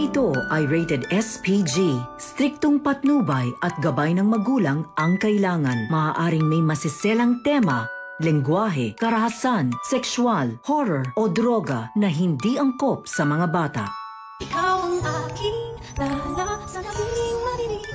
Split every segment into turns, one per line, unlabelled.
ito ay rated SPG. Striktong patnubay at gabay ng magulang ang kailangan. Maaaring may masiselang tema, lengguwahe, karahasan, sexual, horror o droga na hindi angkop sa mga bata.
Ikaw ang aking lala sa aking marinig.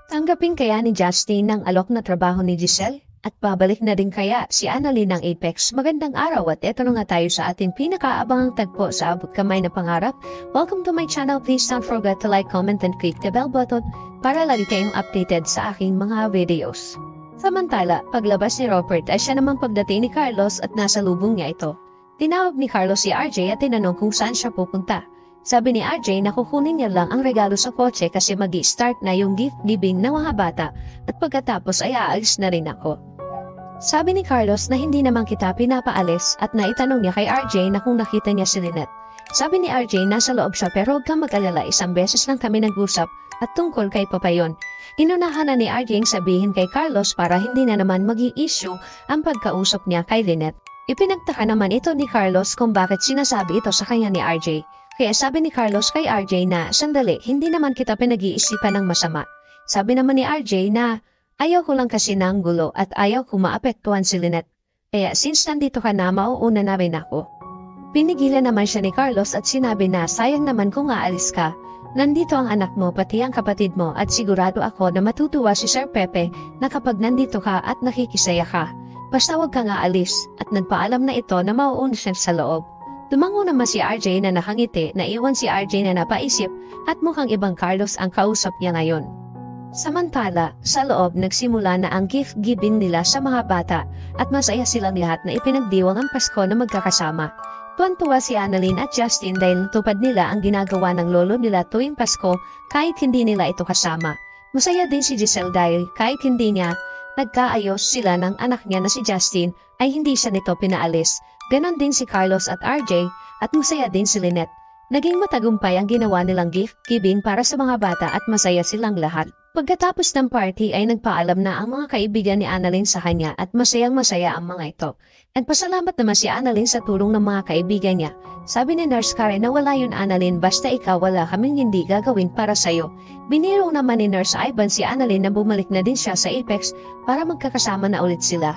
Tanggapin kaya ni Justin ang alok na trabaho ni Giselle? At babalik na din kaya si Annalyn ng Apex? Magandang araw at eto na nga tayo sa ating pinakaabangang tagpo sa abot kamay na pangarap. Welcome to my channel. Please don't forget to like, comment, and click the bell button para lagi kayong updated sa aking mga videos. Samantala, paglabas ni Robert ay siya namang pagdating ni Carlos at nasa lubong niya ito. Tinawag ni Carlos si RJ at tinanong kung saan siya pupunta. Sabi ni RJ na kukunin niya lang ang regalo sa kotse kasi magi-start na yung gift giving ng mga bata at pagkatapos ay aalis na rin ako. Sabi ni Carlos na hindi naman kita pinapaalis at naitanong niya kay RJ na kung nakita niya si Lynette. Sabi ni RJ nasa loob siya pero huwag kang mag-alala, isang beses lang kami nag-usap at tungkol kay Papayon. Inunahan na ni RJ ang sabihin kay Carlos para hindi na naman mag-i-issue ang pagkausap niya kay Lynette. Ipinagtaka naman ito ni Carlos kung bakit sinasabi ito sa kanya ni RJ. Kaya sabi ni Carlos kay RJ na, sandali, hindi naman kita pinag-iisipan ng masama. Sabi naman ni RJ na, ayaw ko lang kasi ng gulo at ayaw ko maapektuhan si Lynette. Kaya since nandito ka na, mauuna na rin ako. Pinigilan naman siya ni Carlos at sinabi na, sayang naman kung aalis ka. Nandito ang anak mo pati ang kapatid mo at sigurado ako na matutuwa si Sir Pepe na kapag nandito ka at nakikisaya ka. Basta huwag kang aalis at nagpaalam na ito na mauuna siya sa loob. Tumango naman si RJ na nakangiti na iwan si RJ na napaisip at mukhang ibang Carlos ang kausap niya ngayon. Samantala, sa loob nagsimula na ang gift giving nila sa mga bata at masaya silang lahat na ipinagdiwang ang Pasko na magkakasama. Tuwan-tuwa si Annalyn at Justin dahil tupad nila ang ginagawa ng lolo nila tuwing Pasko kahit hindi nila ito kasama. Masaya din si Giselle dahil kahit hindi niya nagkaayos sila ng anak niya na si Justin ay hindi siya nito pinaalis. Ganon din si Carlos at RJ at masaya din si Lynette. Naging matagumpay ang ginawa nilang gift giving para sa mga bata at masaya silang lahat. Pagkatapos ng party ay nagpaalam na ang mga kaibigan ni Annalyn sa kanya at masayang-masaya ang mga ito. At pasalamat naman si Annalyn sa tulong ng mga kaibigan niya. Sabi ni Nurse Karen na wala yun Annalyn, basta ikaw wala kaming hindi gagawin para sa'yo. Biniro naman ni Nurse Ivan si Annalyn na bumalik na din siya sa Apex para magkakasama na ulit sila.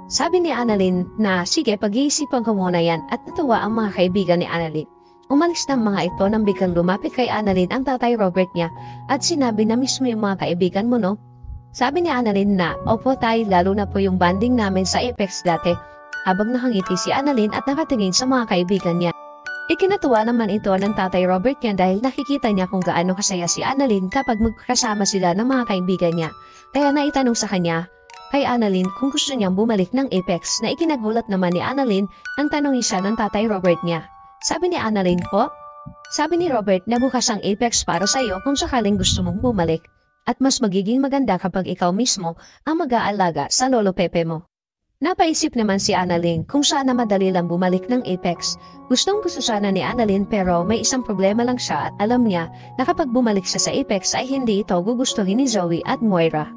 Sabi ni Annalyn na sige pag-iisipan ko muna yan at natuwa ang mga kaibigan ni Annalyn. Umalis ng mga ito nang biglang lumapit kay Annalyn ang tatay Robert niya at sinabi na mismo yung mga kaibigan mo no? Sabi ni Annalyn na, opo tay, lalo na po yung banding namin sa Apex dati. Habang nakangiti si Annalyn at nakatingin sa mga kaibigan niya. Ikinatuwa naman ito ng tatay Robert niya dahil nakikita niya kung gaano kasaya si Annalyn kapag magkasama sila ng mga kaibigan niya. Kaya naitanong sa kanya kay Annalyn kung gusto niyang bumalik ng Apex na ikinagulat naman ni Annalyn ang tanongin siya ng tatay Robert niya. Sabi ni Annalyn po, sabi ni Robert na bukas ang Apex para sa iyo kung sakaling gusto mong bumalik at mas magiging maganda kapag ikaw mismo ang mag-aalaga sa lolo Pepe mo. Napaisip naman si Annalyn kung sana madali lang bumalik ng Apex. Gustong-gusto sana ni Annalyn pero may isang problema lang siya at alam niya na kapag bumalik siya sa Apex ay hindi ito gugustuhin ni Zoe at Moira.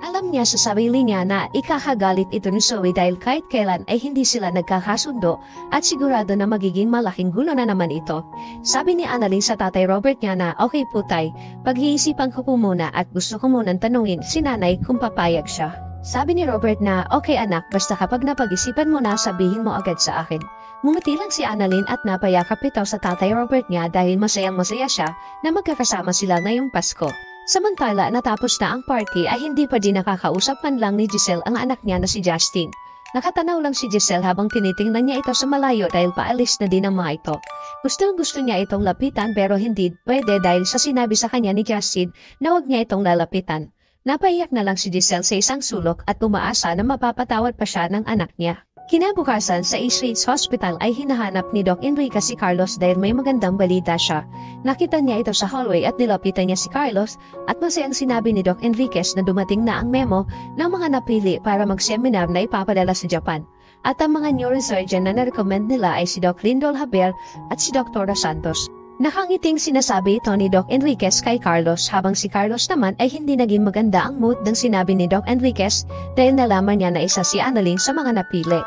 Alam niya sa sarili niya na ikakagalit ito ni Zoe dahil kahit kailan ay hindi sila nagkakasundo at sigurado na magiging malaking gulo na naman ito. Sabi ni Annalyn sa tatay Robert niya na okay po tay, pag-iisipan ko po muna at gusto ko munang tanungin si nanay kung papayag siya. Sabi ni Robert na okay anak basta kapag napag-isipan mo na sabihin mo agad sa akin. Ngumiti lang si Annalyn at napayakap ito sa tatay Robert niya dahil masayang-masaya siya na magkakasama sila ngayong Pasko. Samantala natapos na ang party ay hindi pa din nakakausap man lang ni Giselle ang anak niya na si Justin. Nakatanaw lang si Giselle habang tinitingnan niya ito sa malayo dahil paalis na din ang mga ito. Gusto niya itong lapitan pero hindi pwede dahil sa sinabi sa kanya ni Justin na huwag niya itong lalapitan. Napaiyak na lang si Giselle sa isang sulok at umaasa na mapapatawad pa siya ng anak niya. Kinabukasan sa East Ridge Hospital ay hinahanap ni Doc Enrique si Carlos dahil may magandang balita siya. Nakita niya ito sa hallway at nilapitan niya si Carlos at masayang sinabi ni Doc Enriquez na dumating na ang memo ng mga napili para mag-seminar na ipapadala sa Japan. At ang mga neurosurgeon na na-recommend nila ay si Doc Lindol Javier at si Dr. Santos. Nakangiting sinasabi ito ni Doc Enriquez kay Carlos habang si Carlos naman ay hindi naging maganda ang mood ng sinabi ni Doc Enriquez dahil nalaman niya na isa si Annalyn sa mga napili.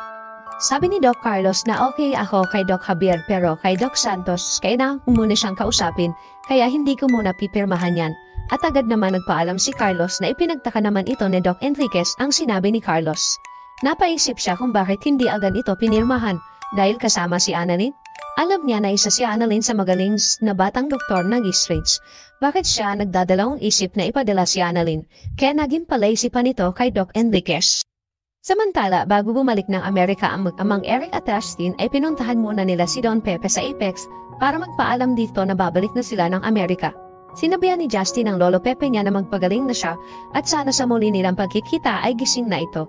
Sabi ni Doc Carlos na okay ako kay Doc Javier pero kay Doc Santos kailangan ko muna siyang kausapin kaya hindi ko muna pipirmahan yan. At agad naman nagpaalam si Carlos na ipinagtaka naman ito ni Doc Enriquez ang sinabi ni Carlos. Napaisip siya kung bakit hindi agad ito pinirmahan dahil kasama si Annalyn. Alam niya na isa si Annalyn sa magaling na batang doktor ng Eastridge. Bakit siya nagdadalawang isip na ipadala si Annalyn kaya naging palaisipan nito kay Doc Enriquez. Samantala, bago bumalik ng Amerika ang mag-amang Eric at Justin ay pinuntahan muna nila si Don Pepe sa Apex para magpaalam dito na babalik na sila ng Amerika. Sinabihan ni Justin ang lolo Pepe niya na magpagaling na siya at sana sa muli nilang pagkikita ay gising na ito.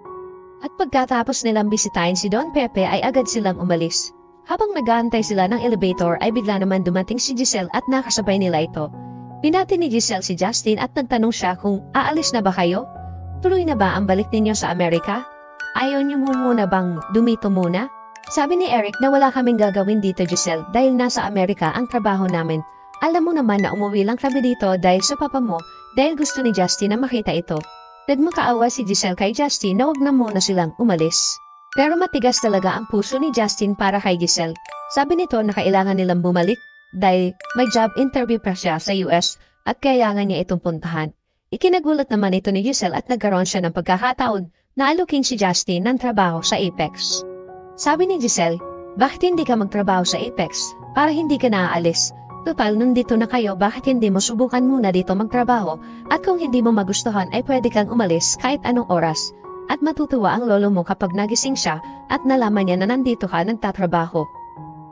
At pagkatapos nilang bisitahin si Don Pepe ay agad silang umalis. Habang nag-aantay sila ng elevator ay bigla naman dumating si Giselle at nakasabay nila ito. Pinati ni Giselle si Justin at nagtanong siya kung aalis na ba kayo? Tuloy na ba ang balik ninyo sa Amerika? Ayaw niyo muna bang dumito muna? Sabi ni Eric na wala kaming gagawin dito Giselle dahil nasa Amerika ang trabaho namin. Alam mo naman na umuwi lang kami dito dahil sa papa mo dahil gusto ni Justin na makita ito. Nagmakaawa si Giselle kay Justin na wag na muna silang umalis. Pero matigas talaga ang puso ni Justin para kay Giselle. Sabi nito na kailangan nilang bumalik dahil may job interview pa siya sa US at kailangan niya itong puntahan. Ikinagulat naman ito ni Giselle at nagkaroon siya ng pagkakataon na alukin si Justin ng trabaho sa Apex. Sabi ni Giselle, bakit hindi ka magtrabaho sa Apex para hindi ka naaalis? Total, nandito na kayo, bakit hindi mo subukan muna dito magtrabaho at kung hindi mo magustuhan ay pwede kang umalis kahit anong oras. At matutuwa ang lolo mo kapag nagising siya at nalaman niya na nandito ka nagtatrabaho.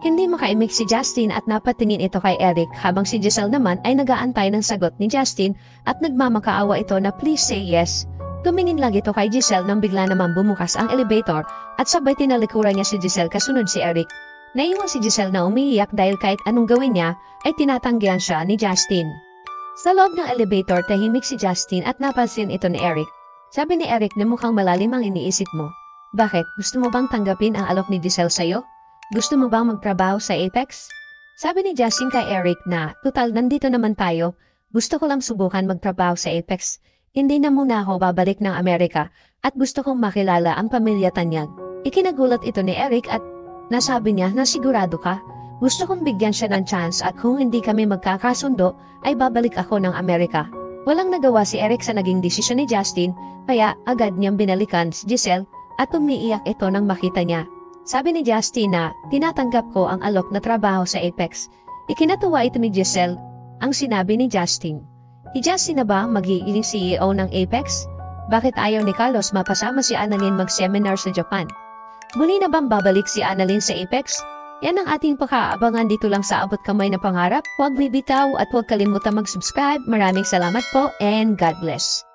Hindi makaimik si Justin at napatingin ito kay Eric habang si Giselle naman ay nag-aantay ng sagot ni Justin at nagmamakaawa ito na please say yes. Tumingin lang ito kay Giselle nang bigla naman bumukas ang elevator at sabay tinalikuran niya si Giselle kasunod si Eric. Naiwan si Giselle na umiiyak dahil kahit anong gawin niya ay tinatanggihan siya ni Justin. Sa loob ng elevator tahimik si Justin at napansin ito ni Eric. Sabi ni Eric na mukhang malalim ang iniisip mo. Bakit? Gusto mo bang tanggapin ang alok ni Giselle sa'yo? Gusto mo bang magtrabaho sa Apex? Sabi ni Justin kay Eric na total nandito naman tayo. Gusto ko lang subukan magtrabaho sa Apex. Hindi na muna ako babalik ng Amerika at gusto kong makilala ang pamilya Tanyag. Ikinagulat ito ni Eric at nasabi niya na sigurado ka. Gusto kong bigyan siya ng chance at kung hindi kami magkakasundo ay babalik ako ng Amerika. Walang nagawa si Eric sa naging desisyon ni Justin kaya agad niyang binalikan si Giselle at umiiyak ito nang makita niya. Sabi ni Justin na tinatanggap ko ang alok na trabaho sa Apex. Ikinatuwa ito ni Giselle ang sinabi ni Justin. Si Justin na ba magiging CEO ng Apex? Bakit ayaw ni Carlos mapasama si Annalyn mag-seminar sa Japan? Muli na bang babalik si Annalyn sa Apex? Yan ang ating pakaabangan dito lang sa Abot Kamay na Pangarap. Huwag bibitaw at huwag kalimutan mag-subscribe. Maraming salamat po and God bless.